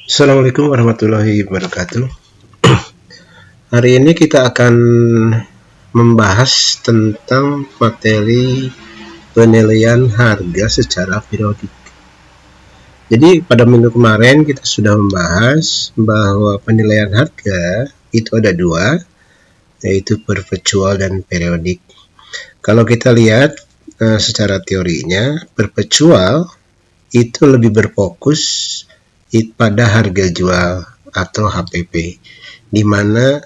Assalamualaikum warahmatullahi wabarakatuh. Hari ini kita akan membahas tentang materi penilaian harga secara periodik. Jadi pada minggu kemarin kita sudah membahas bahwa penilaian harga itu ada dua, yaitu perpetual dan periodik. Kalau kita lihat secara teorinya, perpetual itu lebih berfokus pada harga jual atau HPP, di mana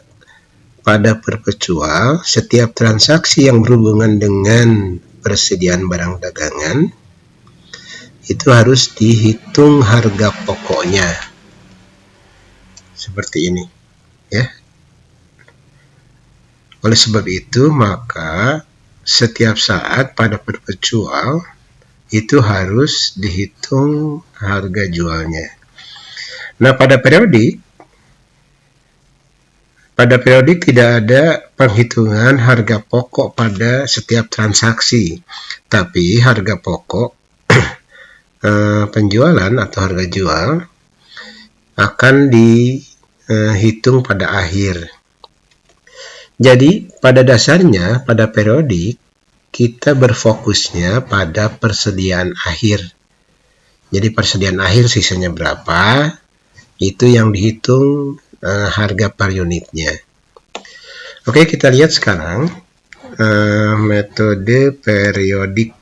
pada perpetual setiap transaksi yang berhubungan dengan persediaan barang dagangan itu harus dihitung harga pokoknya seperti ini ya. Oleh sebab itu maka setiap saat pada perpetual itu harus dihitung harga jualnya. Nah, pada periodik tidak ada penghitungan harga pokok pada setiap transaksi, tapi harga pokok penjualan atau harga jual akan dihitung pada akhir. Jadi pada dasarnya pada periodik kita berfokusnya pada persediaan akhir. Jadi persediaan akhir sisanya berapa, itu yang dihitung harga per unitnya. Oke, kita lihat sekarang metode periodik.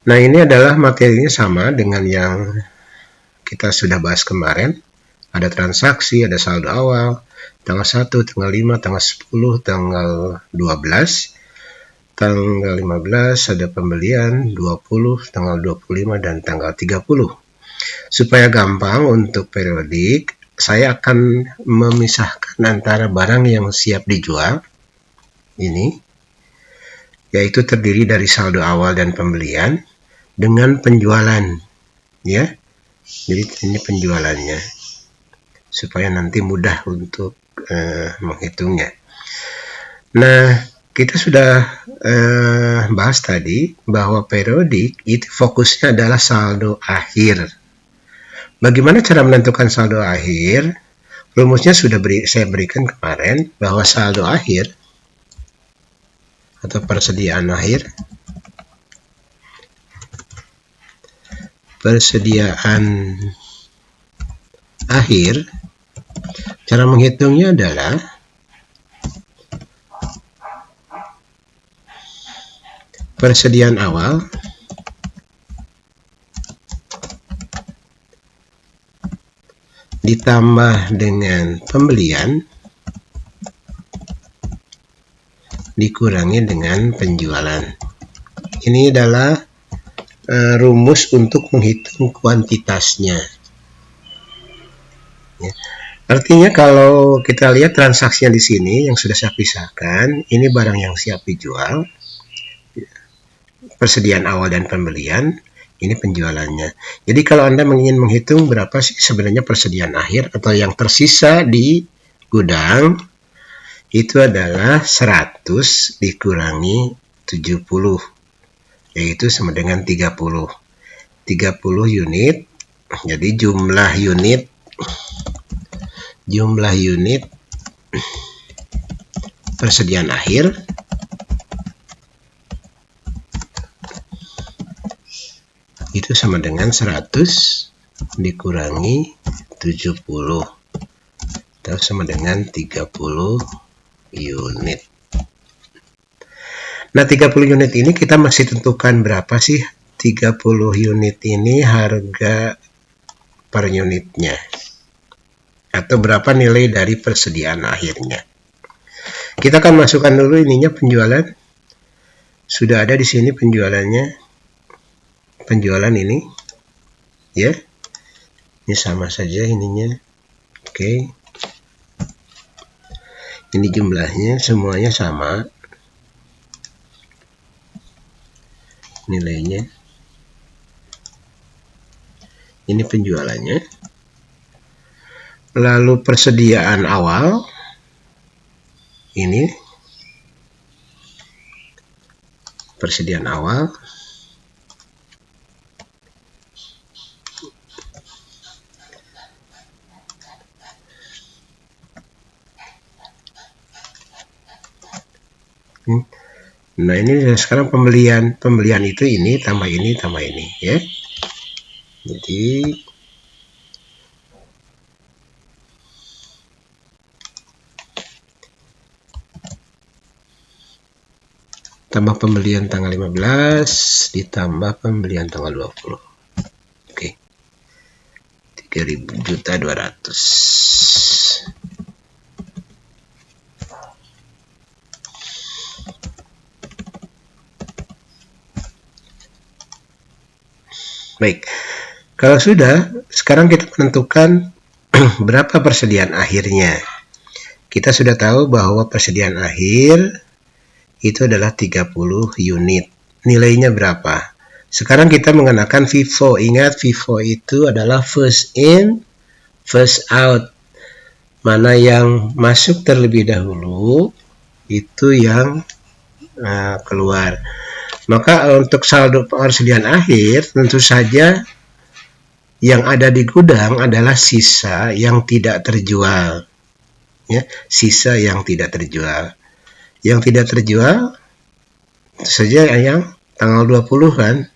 Nah, ini adalah materinya sama dengan yang kita sudah bahas kemarin. Ada transaksi, ada saldo awal, tanggal 1, tanggal 5, tanggal 10, tanggal 12, tanggal 15 ada pembelian, 20, tanggal 25, dan tanggal 30. Supaya gampang untuk periodik, saya akan memisahkan antara barang yang siap dijual, ini, yaitu terdiri dari saldo awal dan pembelian, dengan penjualan, ya. Jadi ini penjualannya, supaya nanti mudah untuk menghitungnya. Nah, kita sudah bahas tadi bahwa periodik itu fokusnya adalah saldo akhir. Bagaimana cara menentukan saldo akhir? Rumusnya sudah saya berikan kemarin, bahwa saldo akhir atau persediaan akhir cara menghitungnya adalah persediaan awal ditambah dengan pembelian dikurangi dengan penjualan. Ini adalah rumus untuk menghitung kuantitasnya. Ya. Artinya kalau kita lihat transaksinya di sini yang sudah saya pisahkan, ini barang yang siap dijual, persediaan awal dan pembelian, ini penjualannya. Jadi kalau Anda ingin menghitung berapa sih sebenarnya persediaan akhir atau yang tersisa di gudang, itu adalah 100 dikurangi 70, yaitu sama dengan 30. 30 unit, jadi jumlah unit persediaan akhir itu sama dengan 100 dikurangi 70 atau sama dengan 30 unit. Nah, 30 unit ini kita masih tentukan berapa sih 30 unit ini harga per unitnya, atau berapa nilai dari persediaan akhirnya. Kita akan masukkan dulu ininya, penjualan. Sudah ada di sini penjualannya. Penjualan ini, ya. Ini sama saja ininya. Oke. Ini jumlahnya semuanya sama. Nilainya. Ini penjualannya. Lalu persediaan awal. Ini persediaan awal. Nah, ini sekarang pembelian itu ini tambah ini ya. Jadi tambah pembelian tanggal 15 ditambah pembelian tanggal 20. Oke. 3.200.000. Baik. Kalau sudah, sekarang kita menentukan berapa persediaan akhirnya. Kita sudah tahu bahwa persediaan akhir itu adalah 30 unit. Nilainya berapa? Sekarang kita mengenakan FIFO. Ingat, FIFO itu adalah first in, first out. Mana yang masuk terlebih dahulu, itu yang keluar. Maka untuk saldo persediaan akhir, tentu saja yang ada di gudang adalah sisa yang tidak terjual. Ya, sisa yang tidak terjual. Yang tidak terjual tentu saja yang tanggal 20 kan.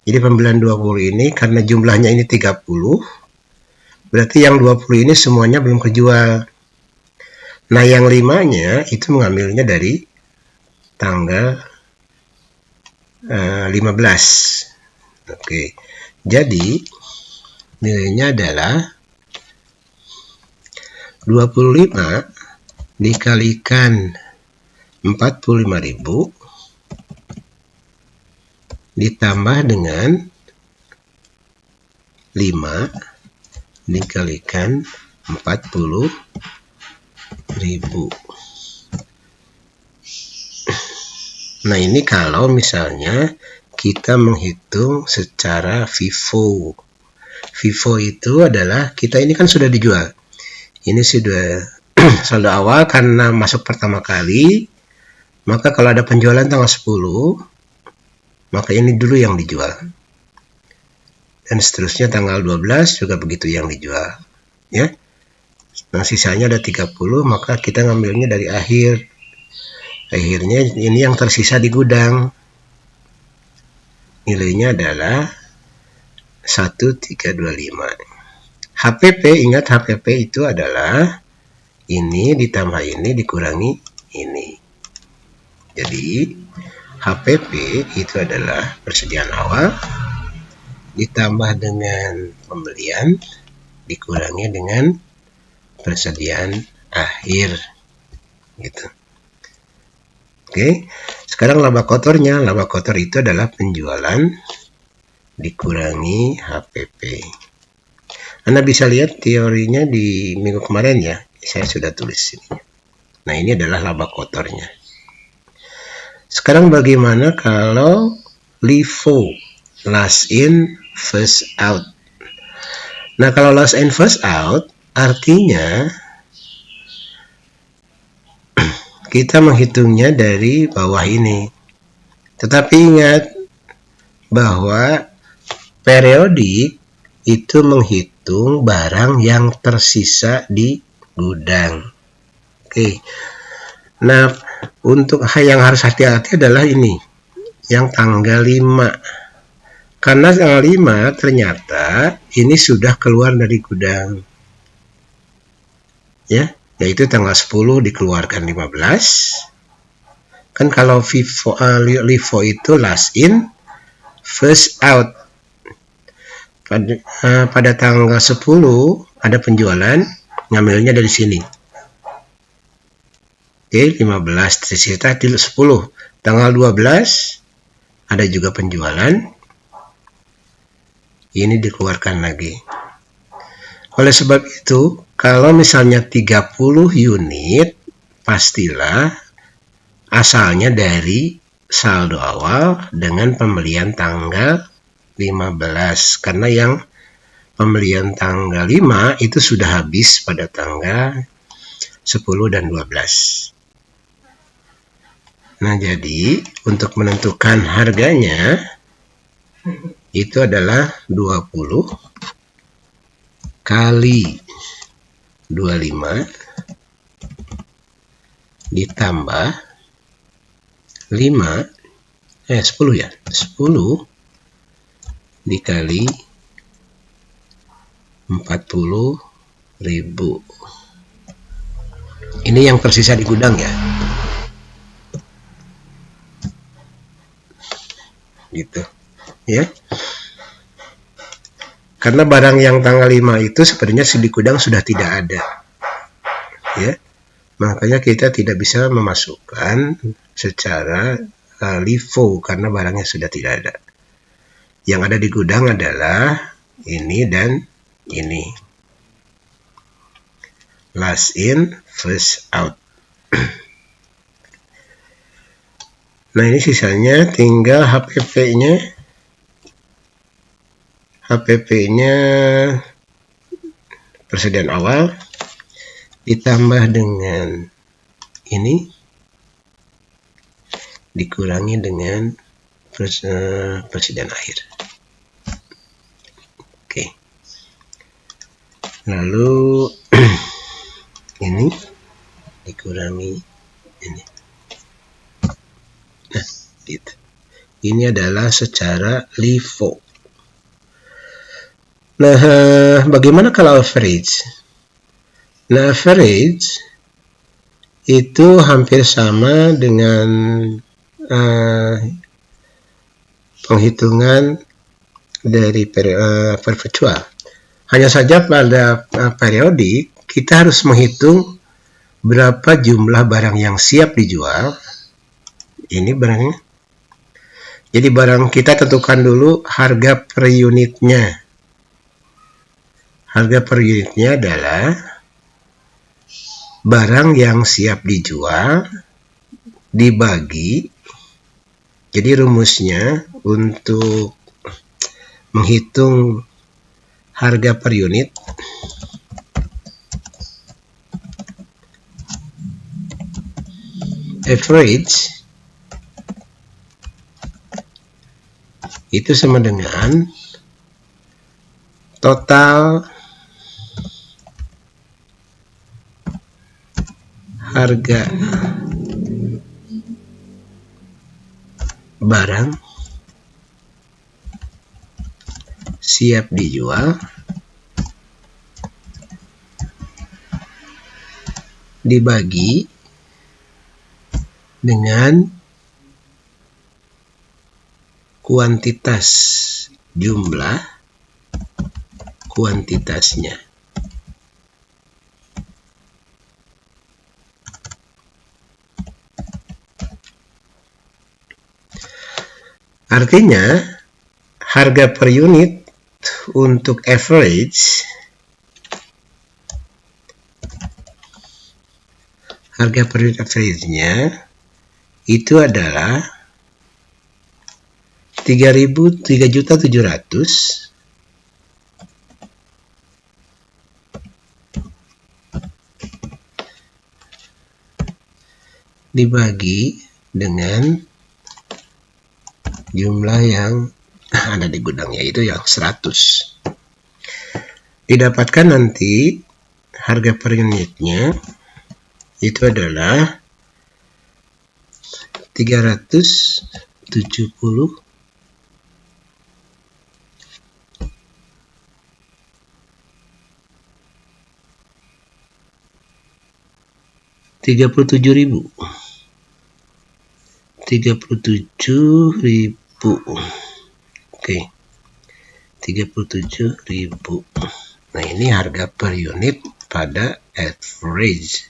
Jadi pembelian 20 ini karena jumlahnya ini 30, berarti yang 20 ini semuanya belum kejual. Nah, yang 5-nya itu mengambilnya dari tanggal 15. Oke. Jadi nilainya adalah 25 dikalikan 45.000 ditambah dengan 5 dikalikan 40.000. Nah, ini kalau misalnya kita menghitung secara FIFO. FIFO itu adalah kita ini kan sudah dijual. Ini sudah saldo awal karena masuk pertama kali. Maka kalau ada penjualan tanggal 10, maka ini dulu yang dijual. Dan seterusnya tanggal 12 juga begitu yang dijual. Ya. Nah, sisanya ada 30, maka kita ngambilnya dari akhir. Akhirnya ini yang tersisa di gudang. Nilainya adalah 1325. HPP, ingat HPP itu adalah ini ditambah ini dikurangi ini. Jadi HPP itu adalah persediaan awal ditambah dengan pembelian dikurangi dengan persediaan akhir. Gitu. Oke, sekarang laba kotornya. Laba kotor itu adalah penjualan dikurangi HPP. Anda bisa lihat teorinya di minggu kemarin ya. Saya sudah tulis ini. Nah, ini adalah laba kotornya. Sekarang bagaimana kalau LIFO, last in, first out? Nah, kalau last in, first out, artinya kita menghitungnya dari bawah ini. Tetapi ingat bahwa periodik itu menghitung barang yang tersisa di gudang. Oke. Nah, untuk yang harus hati-hati adalah ini, yang tanggal 5. Karena tanggal 5 ternyata ini sudah keluar dari gudang. Ya, yaitu tanggal 10 dikeluarkan 15. Kan kalau LIFO itu last in, first out. Pada tanggal 10 ada penjualan, ngambilnya dari sini. Oke, 15 tersisa 10. Tanggal 12 ada juga penjualan. Ini dikeluarkan lagi. Oleh sebab itu, kalau misalnya 30 unit, pastilah asalnya dari saldo awal dengan pembelian tanggal 15. Karena yang pembelian tanggal 5 itu sudah habis pada tanggal 10 dan 12. Nah, jadi untuk menentukan harganya itu adalah 20 kali 25 ditambah 10 ya, 10 dikali 40.000. Ini yang tersisa di gudang ya, gitu ya. Karena barang yang tanggal 5 itu sebenarnya di gudang sudah tidak ada ya, makanya kita tidak bisa memasukkan secara LIFO karena barangnya sudah tidak ada. Yang ada di gudang adalah ini dan ini, last in first out. Nah, ini sisanya tinggal HPP-nya persediaan awal ditambah dengan ini dikurangi dengan persediaan akhir. Oke. Lalu ini dikurangi ini. Nah, gitu. Ini adalah secara LIFO. Nah, bagaimana kalau average? Nah, average itu hampir sama dengan penghitungan dari perpetual. Hanya saja pada periodik kita harus menghitung berapa jumlah barang yang siap dijual. Ini barangnya. Jadi barang kita tentukan dulu harga per unitnya. Harga per unitnya adalah barang yang siap dijual dibagi. Jadi rumusnya untuk menghitung harga per unit average itu sama dengan total harga barang siap dijual dibagi dengan kuantitas jumlah kuantitasnya. Artinya harga per unit untuk average, harga per unit average-nya itu adalah 3.700 dibagi dengan jumlah yang ada di gudangnya, itu yang 100. Didapatkan nanti harga per unitnya itu adalah 370 37.000. Oke, 37.000. Nah, ini harga per unit pada average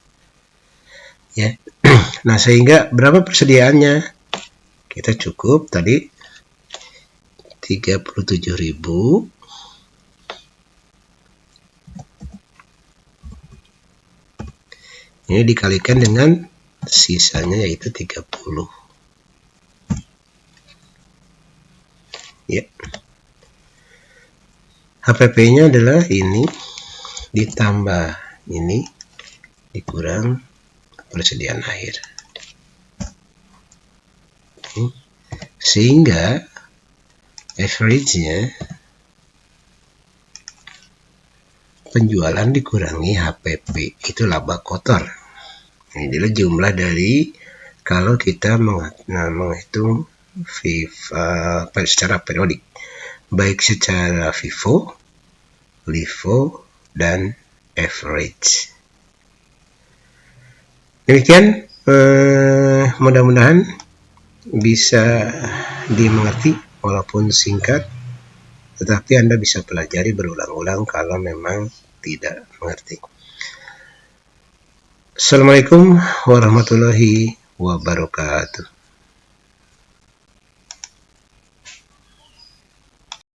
ya. Nah, sehingga berapa persediaannya? Kita cukup tadi 37.000 ini dikalikan dengan sisanya yaitu 30 ya. HPP-nya adalah ini ditambah ini dikurang persediaan akhir. Sehingga average-nya penjualan dikurangi HPP, itu laba kotor. Ini adalah jumlah dari kalau kita menghitung secara periodik, baik secara FIFO, LIFO, dan average. Demikian, mudah-mudahan bisa dimengerti walaupun singkat, tetapi Anda bisa pelajari berulang-ulang kalau memang tidak mengerti. Assalamualaikum warahmatullahi wabarakatuh.